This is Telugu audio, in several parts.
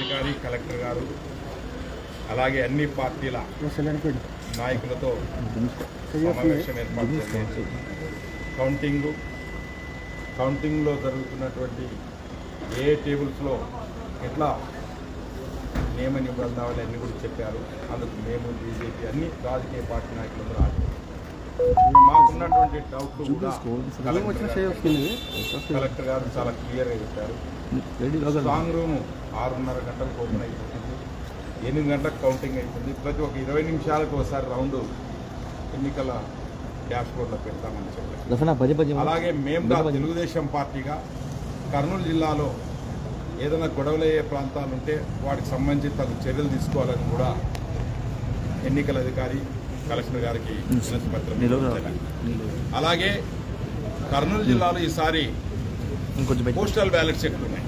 అధికారి కలెక్టర్ గారు అలాగే అన్ని పార్టీల నాయకులతో సమావేశం ఏర్పాటు చేసి కౌంటింగ్లో జరుగుతున్నటువంటి ఏ టేబుల్స్లో ఎట్లా నియమ నిబంధనలు అన్నీ కూడా చెప్పారు. అందుకు మేము బీజేపీ అన్ని రాజకీయ పార్టీ నాయకులందరూ మాకున్నటువంటి డౌట్లు కూడా కలెక్టర్ గారు చాలా క్లియర్గా చెప్పారు. స్ట్రాంగ్ రూమ్ 6:30 గంటలకు ఓపెన్ అయిపోతుంది, 8 గంటలకు కౌంటింగ్ అవుతుంది. ప్రతి ఒక్క 20 నిమిషాలకు ఒకసారి రౌండ్ ఎన్నికల డాష్ బోర్డ్లో పెడతామని చెప్పారు. అలాగే మేము తెలుగుదేశం పార్టీగా కర్నూలు జిల్లాలో ఏదైనా గొడవలయ్యే ప్రాంతాలు ఉంటే వాటికి సంబంధించి తగు చర్యలు తీసుకోవాలని కూడా ఎన్నికల అధికారి కలెక్టర్ గారికి వినతి పత్రం. అలాగే కర్నూలు జిల్లాలో ఈసారి పోస్టల్ బ్యాలెట్స్ ఎక్కువ ఉన్నాయి.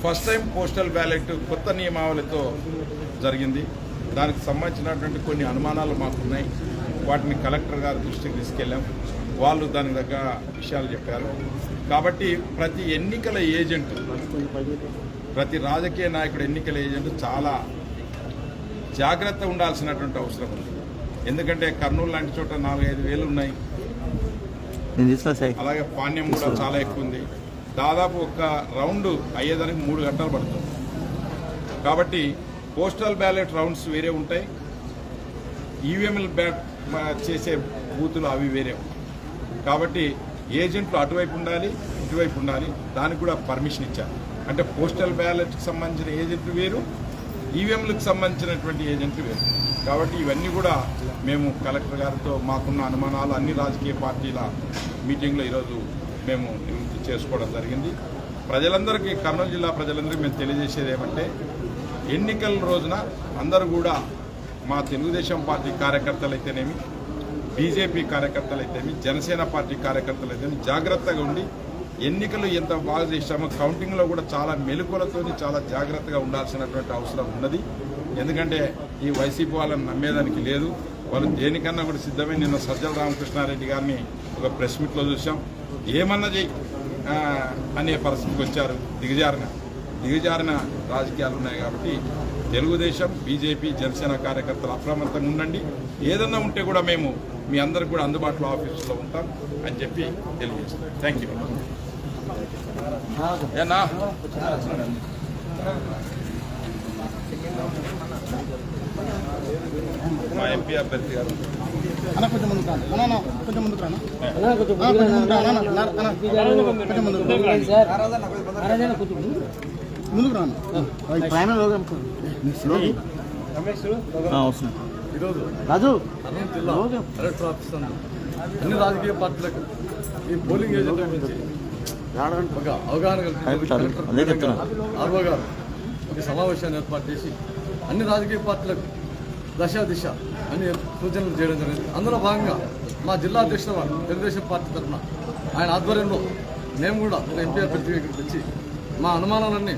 ఫస్ట్ టైం పోస్టల్ బ్యాలెట్ కొత్త నియమావళితో జరిగింది. దానికి సంబంధించినటువంటి కొన్ని అనుమానాలు మాకున్నాయి. వాటిని కలెక్టర్ గారి దృష్టికి తీసుకెళ్ళాం. వాళ్ళు దాని దగ్గర విషయాలు చెప్పారు. కాబట్టి ప్రతి ఎన్నికల ఏజెంట్, ప్రతి రాజకీయ నాయకుడు ఎన్నికల ఏజెంట్ చాలా జాగ్రత్త ఉండాల్సినటువంటి అవసరం ఉంది. ఎందుకంటే కర్నూలు లాంటి చోట 4-5 వేలు ఉన్నాయి. అలాగే పాణ్యం కూడా చాలా ఎక్కువ ఉంది. దాదాపు ఒక రౌండ్ అయ్యేదానికి 3 గంటలు పడుతుంది. కాబట్టి పోస్టల్ బ్యాలెట్ రౌండ్స్ వేరే ఉంటాయి, ఈవీఎంఎల్ చేసే బూతులు అవి వేరే ఉంటాయి. కాబట్టి ఏజెంట్లు అటువైపు ఉండాలి, ఇటువైపు ఉండాలి. దానికి కూడా పర్మిషన్ ఇచ్చారు. అంటే పోస్టల్ బ్యాలెట్కి సంబంధించిన ఏజెంట్లు వేరు, ఈవీఎంలకు సంబంధించినటువంటి ఏజెంట్లు వేరు. కాబట్టి ఇవన్నీ కూడా మేము కలెక్టర్ గారితో మాకున్న అనుమానాలు అన్ని రాజకీయ పార్టీల మీటింగ్లో ఈరోజు మేము నివృత్తి చేసుకోవడం జరిగింది. ప్రజలందరికీ, కర్నూలు జిల్లా ప్రజలందరికీ మేము తెలియజేసేది ఏమంటే, ఎన్నికల రోజున అందరూ కూడా మా తెలుగుదేశం పార్టీ కార్యకర్తలు అయితేనేమి, బీజేపీ కార్యకర్తలు అయితేనేమి, జనసేన పార్టీ కార్యకర్తలు అయితేనేమి జాగ్రత్తగా ఉండి ఎన్నికలు ఎంత బాగా చేశామో కౌంటింగ్లో కూడా చాలా మెలకువలతో చాలా జాగ్రత్తగా ఉండాల్సినటువంటి అవసరం ఉన్నది. ఎందుకంటే ఈ వైసీపీ వాళ్ళని నమ్మేదానికి లేదు. వాళ్ళు దేనికన్నా కూడా సిద్ధమే. నిన్న సజ్జల రామకృష్ణారెడ్డి గారిని ఒక ప్రెస్ మీట్లో చూసాం. ఏమన్నా చెయ్యి అనే పరిస్థితికి వచ్చారు. దిగజారిన రాజకీయాలు ఉన్నాయి. కాబట్టి తెలుగుదేశం, బీజేపీ, జనసేన కార్యకర్తలు అప్రమత్తంగా ఉండండి. ఏదన్నా ఉంటే కూడా మేము మీ అందరికి కూడా అందుబాటులో ఆఫీసులో ఉంటాం అని చెప్పి తెలియజేస్తాం. Thank you. ఏనా మా ఎంపీ అభ్యర్థి గారు ఈరోజు కర్నూలు జిల్లా కలెక్టర్ ఆఫీస్ అన్ని రాజకీయ పార్టీలకు ఈ పోలింగ్ ఏజెంట్ గురించి ఒక అవగాహన కల్పించారు. ఆర్వో గారు ఒక సమావేశాన్ని ఏర్పాటు చేసి అన్ని రాజకీయ పార్టీలకు దిశ అన్ని సూచనలు చేయడం జరిగింది. అందులో భాగంగా మా జిల్లా అధ్యక్షుల వారు తెలుగుదేశం పార్టీ తరఫున ఆయన ఆధ్వర్యంలో మేము కూడా ఒక ఎంపీ అభ్యర్థి వచ్చి మా అనుమానాలన్నీ,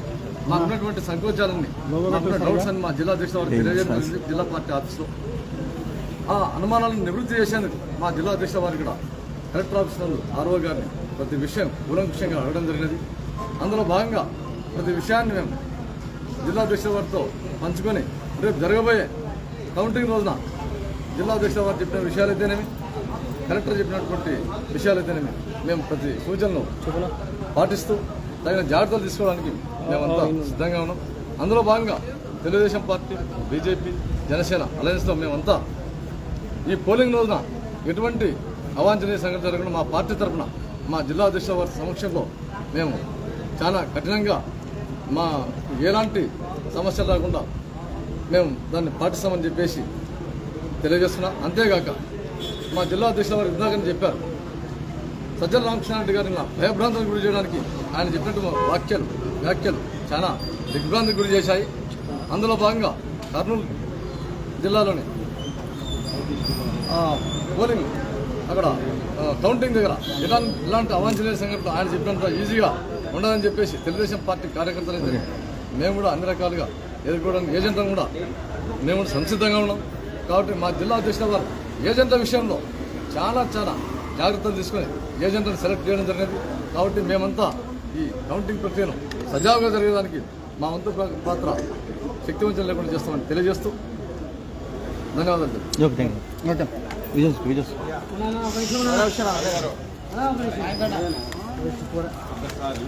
మాకున్నటువంటి సంకోచాలన్నీ, మాకున్న డౌట్స్ అని మా జిల్లా అధ్యక్షుల వారికి తెలియజేయడం జరిగింది. జిల్లా పార్టీ ఆఫీస్లో ఆ అనుమానాలను నివృత్తి చేసేందుకు మా జిల్లా అధ్యక్షుల వారికి కూడా కలెక్టర్ ఆఫీసర్లు ఆర్ఓ గారిని ప్రతి విషయం కూలంకుషంగా అడగడం జరిగినది. అందులో భాగంగా ప్రతి విషయాన్ని మేము జిల్లా అధ్యక్షుల వారితో పంచుకొని రేపు జరగబోయే కౌంటింగ్ రోజున జిల్లా అధ్యక్షుల వారు చెప్పిన విషయాలైతేనేమి, కలెక్టర్ చెప్పినటువంటి విషయాలైతేనేమి మేము ప్రతి సూచనలు పాటిస్తూ తగిన జాగ్రత్తలు తీసుకోవడానికి మేమంతా సిద్ధంగా ఉన్నాం. అందులో భాగంగా తెలుగుదేశం పార్టీ, బీజేపీ, జనసేన అలయన్స్లో మేమంతా ఈ పోలింగ్ రోజున ఎటువంటి అవాంఛనీయ సంఘటన జరగకుండా మా పార్టీ తరఫున మా జిల్లా అధ్యక్షుల వారి సమక్షంలో మేము చాలా కఠినంగా మా ఎలాంటి సమస్యలు రాకుండా మేము దాన్ని పాటిస్తామని చెప్పేసి తెలియజేస్తున్నాం. అంతేగాక మా జిల్లా అధ్యక్షుల వారు ఇందాకని చెప్పారు, సజ్జల రామకృష్ణారెడ్డి గారిని భయభ్రాంతులకు గురి చేయడానికి ఆయన చెప్పినట్టు వ్యాఖ్యలు చాలా దిగ్భ్రాంతికి గురి చేశాయి. అందులో భాగంగా కర్నూలు జిల్లాలోని పోలింగ్ అక్కడ కౌంటింగ్ దగ్గర ఇలాంటి అవాంఛనీయ సంఘటనలు ఆయన చెప్పినంత ఈజీగా ఉండదని చెప్పేసి తెలుగుదేశం పార్టీ కార్యకర్తలు మేము కూడా అన్ని రకాలుగా ఎదుర్కోవడానికి ఏజెంట్లను కూడా మేము కూడా సంసిద్ధంగా ఉన్నాం. కాబట్టి మా జిల్లా అధ్యక్షుల వారు ఏజెంట్ల విషయంలో చాలా జాగ్రత్తలు తీసుకొని ఏజెంట్లను సెలెక్ట్ చేయడం జరిగినది. కాబట్టి మేమంతా ఈ కౌంటింగ్ ప్రక్రియను సజావుగా జరిగేదానికి మా వంతు పాత్ర శక్తివంచన లేకుండా చేస్తామని తెలియజేస్తూ ధన్యవాదాలు. ఒకసారి